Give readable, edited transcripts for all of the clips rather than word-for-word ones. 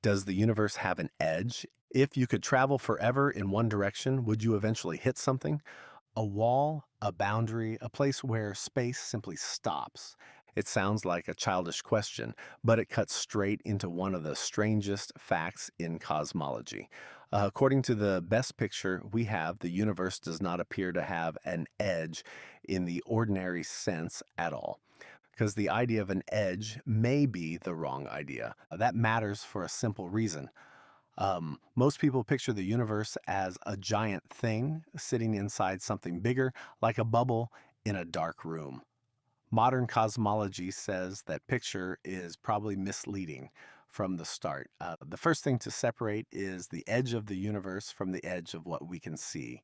Does the universe have an edge? If you could travel forever in one direction, would you eventually hit something? A wall, a boundary, a place where space simply stops. It sounds like a childish question, but it cuts straight into one of the strangest facts in cosmology. According to the best picture we have, the universe does not appear to have an edge in the ordinary sense at all. Because the idea of an edge may be the wrong idea. That matters for a simple reason. Most people picture the universe as a giant thing sitting inside something bigger, like a bubble in a dark room. Modern cosmology says that picture is probably misleading from the start. The first thing to separate is the edge of the universe from the edge of what we can see.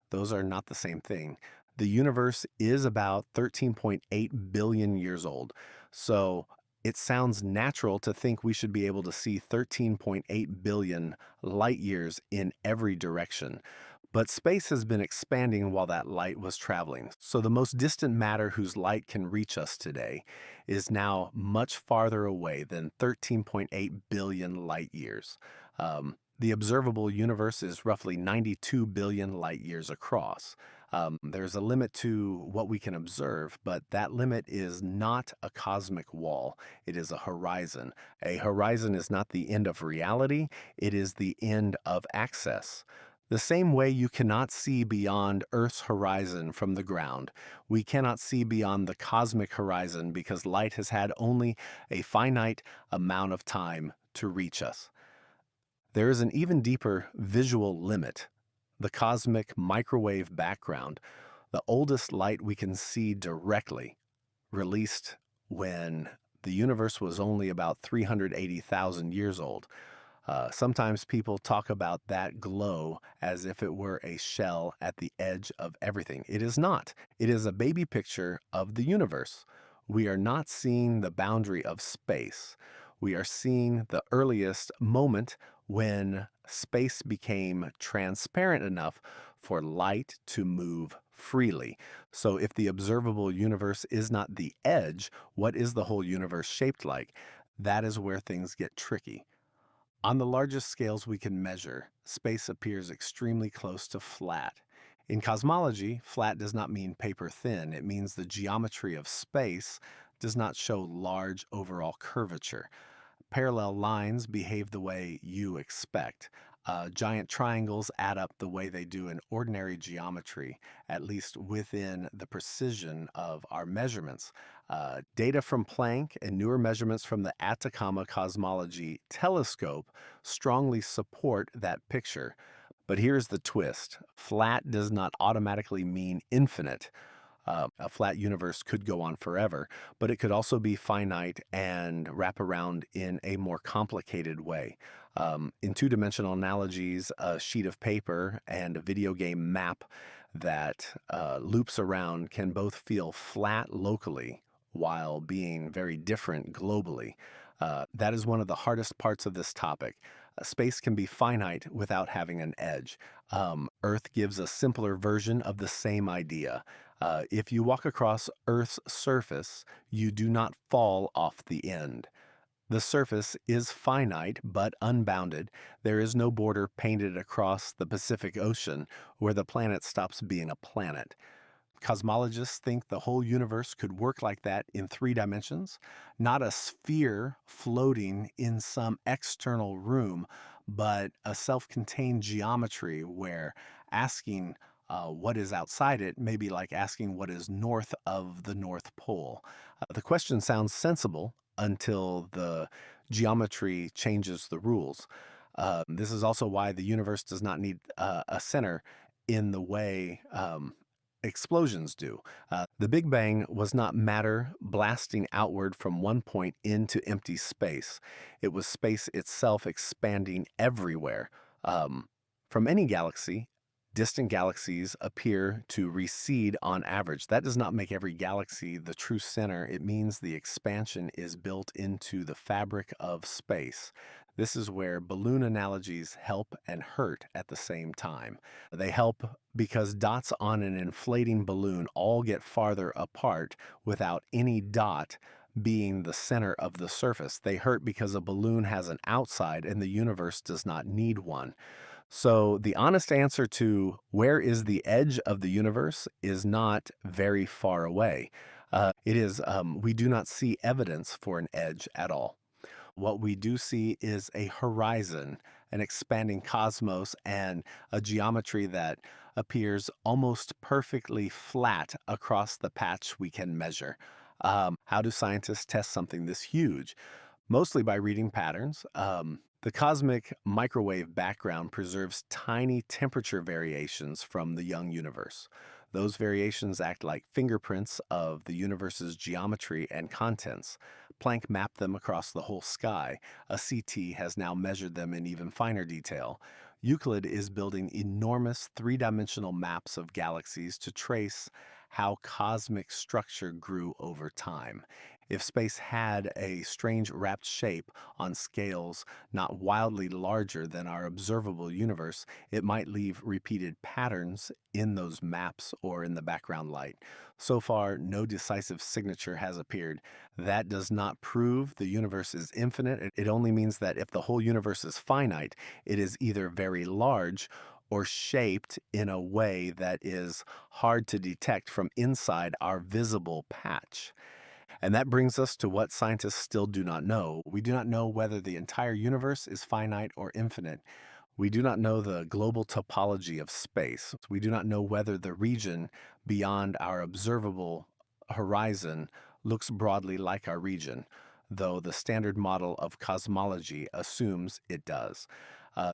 Those are not the same thing. The universe is about 13.8 billion years old. So it sounds natural to think we should be able to see 13.8 billion light years in every direction. But space has been expanding while that light was traveling. So the most distant matter whose light can reach us today is now much farther away than 13.8 billion light years. The observable universe is roughly 92 billion light years across. There's a limit to what we can observe, but that limit is not a cosmic wall. It is a horizon. A horizon is not the end of reality, it is the end of access. The same way you cannot see beyond Earth's horizon from the ground, we cannot see beyond the cosmic horizon because light has had only a finite amount of time to reach us. There is an even deeper visual limit, the cosmic microwave background, the oldest light we can see directly, released when the universe was only about 380,000 years old. Sometimes people talk about that glow as if it were a shell at the edge of everything. It is not. It is a baby picture of the universe. We are not seeing the boundary of space. We are seeing the earliest moment when space became transparent enough for light to move freely. So if the observable universe is not the edge, what is the whole universe shaped like? That is where things get tricky. On the largest scales we can measure, space appears extremely close to flat. In cosmology, flat does not mean paper thin. It means the geometry of space does not show large overall curvature. Parallel lines behave the way you expect. Giant triangles add up the way they do in ordinary geometry, at least within the precision of our measurements. Data from Planck and newer measurements from the Atacama Cosmology Telescope strongly support that picture. But here's the twist. Flat does not automatically mean infinite. A flat universe could go on forever, but it could also be finite and wrap around in a more complicated way. In two-dimensional analogies, a sheet of paper and a video game map that loops around can both feel flat locally while being very different globally. That is one of the hardest parts of this topic. Space can be finite without having an edge. Earth gives a simpler version of the same idea. If you walk across Earth's surface, you do not fall off the end. The surface is finite but unbounded. There is no border painted across the Pacific Ocean where the planet stops being a planet. Cosmologists think the whole universe could work like that in 3 dimensions, not a sphere floating in some external room, but a self-contained geometry where asking what is outside it may be like asking what is north of the North Pole. The question sounds sensible until the geometry changes the rules. This is also why the universe does not need a center in the way explosions do. The Big Bang was not matter blasting outward from one point into empty space. It was space itself expanding everywhere. From any galaxy, distant galaxies appear to recede on average. That does not make every galaxy the true center. It means the expansion is built into the fabric of space. This is where balloon analogies help and hurt at the same time. They help because dots on an inflating balloon all get farther apart without any dot being the center of the surface. They hurt because a balloon has an outside and the universe does not need one. So, the honest answer to where is the edge of the universe is not very far away. We do not see evidence for an edge at all. What we do see is a horizon, an expanding cosmos, and a geometry that appears almost perfectly flat across the patch we can measure. How do scientists test something this huge? Mostly by reading patterns. The cosmic microwave background preserves tiny temperature variations from the young universe. Those variations act like fingerprints of the universe's geometry and contents. Planck mapped them across the whole sky. A CT has now measured them in even finer detail. Euclid is building enormous three-dimensional maps of galaxies to trace how cosmic structure grew over time. If space had a strange wrapped shape on scales not wildly larger than our observable universe, it might leave repeated patterns in those maps or in the background light. So far, no decisive signature has appeared. That does not prove the universe is infinite. It only means that if the whole universe is finite, it is either very large or shaped in a way that is hard to detect from inside our visible patch. And that brings us to what scientists still do not know. We do not know whether the entire universe is finite or infinite. We do not know the global topology of space. We do not know whether the region beyond our observable horizon looks broadly like our region, though the standard model of cosmology assumes it does.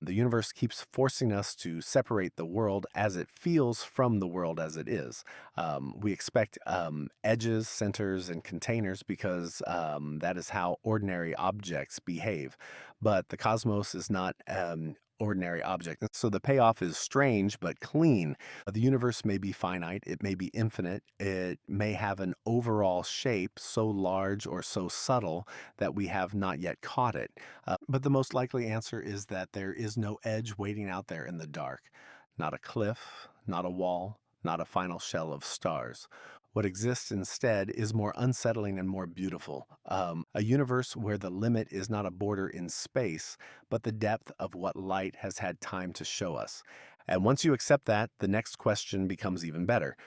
The universe keeps forcing us to separate the world as it feels from the world as it is. We expect edges, centers, and containers because that is how ordinary objects behave. But the cosmos is not ordinary object. So the payoff is strange but clean. The universe may be finite, it may be infinite, it may have an overall shape so large or so subtle that we have not yet caught it. But the most likely answer is that there is no edge waiting out there in the dark. Not a cliff, not a wall, not a final shell of stars. What exists instead is more unsettling and more beautiful. A universe where the limit is not a border in space, but the depth of what light has had time to show us. And once you accept that, the next question becomes even better.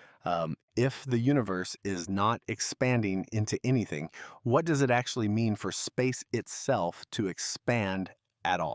If the universe is not expanding into anything, what does it actually mean for space itself to expand at all?